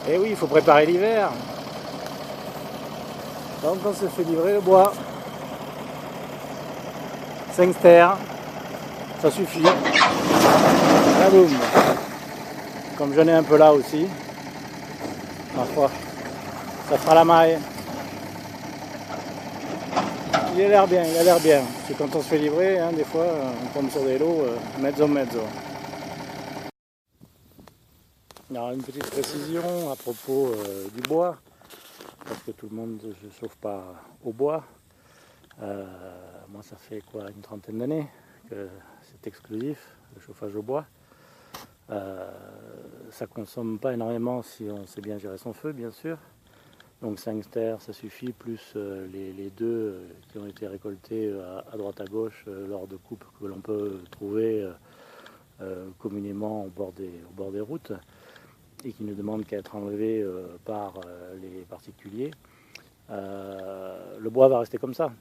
Et oui, il faut préparer l'hiver. Donc on se fait livrer le bois. 5 stères, ça suffit. La boum. Comme j'en ai un peu là aussi, ma foi, ça fera la maille. Il a l'air bien, il a l'air bien. C'est quand on se fait livrer, hein, des fois, on tombe sur des lots mezzo mezzo. Alors une petite précision à propos du bois, parce que tout le monde ne se chauffe pas au bois. Moi ça fait quoi, une trentaine d'années que c'est exclusif, le chauffage au bois. Ça consomme pas énormément si on sait bien gérer son feu, bien sûr. Donc 5 stères ça suffit, plus les deux qui ont été récoltés à droite à gauche lors de coupes que l'on peut trouver communément au bord des routes et qui ne demandent qu'à être enlevés par les particuliers. Le bois va rester comme ça.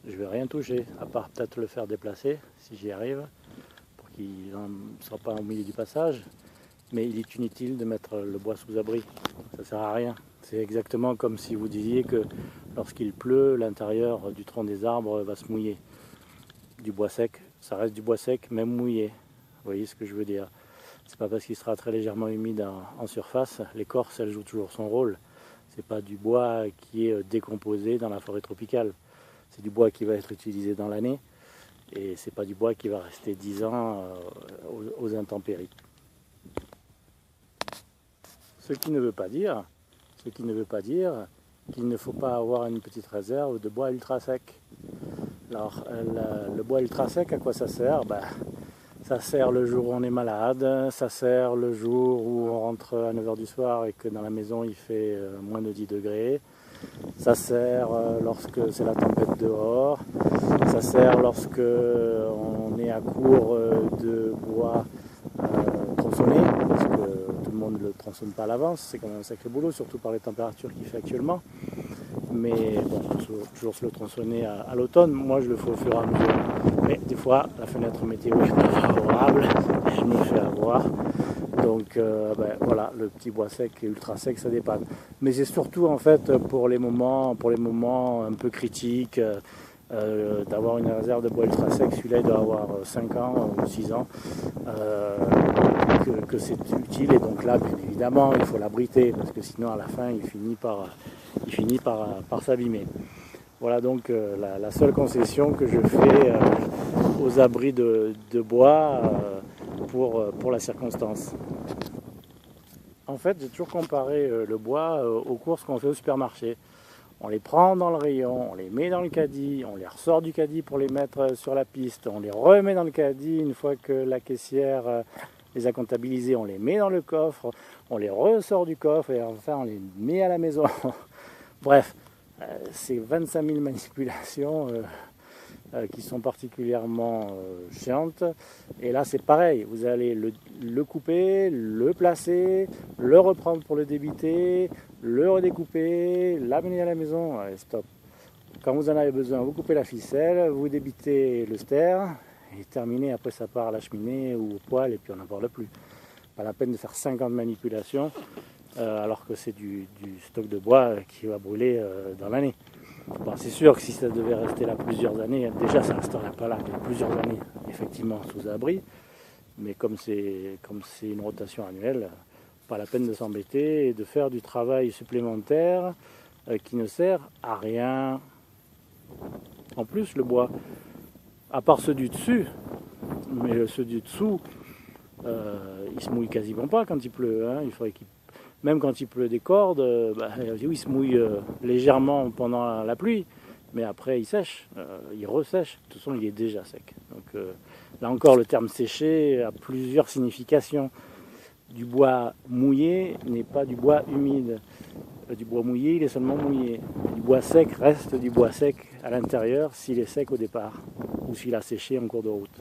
Je ne vais rien toucher, à part peut-être le faire déplacer, si j'y arrive, pour qu'il ne soit pas au milieu du passage. Mais il est inutile de mettre le bois sous abri, ça ne sert à rien. C'est exactement comme si vous disiez que lorsqu'il pleut, l'intérieur du tronc des arbres va se mouiller. Du bois sec, ça reste du bois sec, même mouillé. Vous voyez ce que je veux dire? C'est pas parce qu'il sera très légèrement humide en surface, l'écorce elle joue toujours son rôle. C'est pas du bois qui est décomposé dans la forêt tropicale. C'est du bois qui va être utilisé dans l'année et c'est pas du bois qui va rester 10 ans aux intempéries. Ce qui ne veut pas dire qu'il ne faut pas avoir une petite réserve de bois ultra sec. Alors le bois ultra sec, à quoi ça sert? Ça sert le jour où on est malade, ça sert le jour où on rentre à 9h du soir et que dans la maison il fait moins de 10 degrés. Ça sert lorsque c'est la tempête dehors. Ça sert lorsque on est à court de bois tronçonné, parce que tout le monde ne le tronçonne pas à l'avance. C'est quand même un sacré boulot, surtout par les températures qu'il fait actuellement. Mais bon, il faut toujours se le tronçonner à l'automne. Moi, je le fais au fur et à mesure. Mais des fois, la fenêtre météo n'est pas favorable et je me fais avoir. Donc voilà, le petit bois sec et ultra sec, ça dépanne. Mais c'est surtout en fait pour les moments un peu critiques, d'avoir une réserve de bois ultra sec. Celui-là, il doit avoir 5 ans ou 6 ans. Que c'est utile, et donc là bien évidemment il faut l'abriter parce que sinon à la fin il finit par s'abîmer. Voilà donc la seule concession que je fais aux abris de bois pour la circonstance. En fait j'ai toujours comparé le bois aux courses qu'on fait au supermarché. On les prend dans le rayon, on les met dans le caddie, on les ressort du caddie pour les mettre sur la piste, on les remet dans le caddie une fois que la caissière les a comptabilisés, on les met dans le coffre, on les ressort du coffre et enfin on les met à la maison. Bref, c'est 25 000 manipulations qui sont particulièrement chiantes. Et là c'est pareil, vous allez le couper, le placer, le reprendre pour le débiter, le redécouper, l'amener à la maison. Allez, stop. Quand vous en avez besoin, vous coupez la ficelle, vous débitez le ster, et terminé, après ça part à la cheminée ou au poêle et puis on n'en parle plus. Pas la peine de faire 50 manipulations alors que c'est du stock de bois qui va brûler dans l'année. Bon, c'est sûr que si ça devait rester là plusieurs années, déjà ça ne resterait pas là plusieurs années effectivement sous abri, mais comme c'est une rotation annuelle, pas la peine de s'embêter et de faire du travail supplémentaire qui ne sert à rien. En plus le bois, à part ceux du dessus, mais ceux du dessous, ils se mouillent quasiment pas quand il pleut. Hein. Il faudrait même quand il pleut des cordes, oui, il se mouille légèrement pendant la pluie, mais après il sèche, il ressèche. De toute façon, il est déjà sec. Donc là encore, le terme séché a plusieurs significations. Du bois mouillé n'est pas du bois humide. Du bois mouillé, il est seulement mouillé. Du bois sec reste du bois sec à l'intérieur s'il est sec au départ ou s'il a séché en cours de route.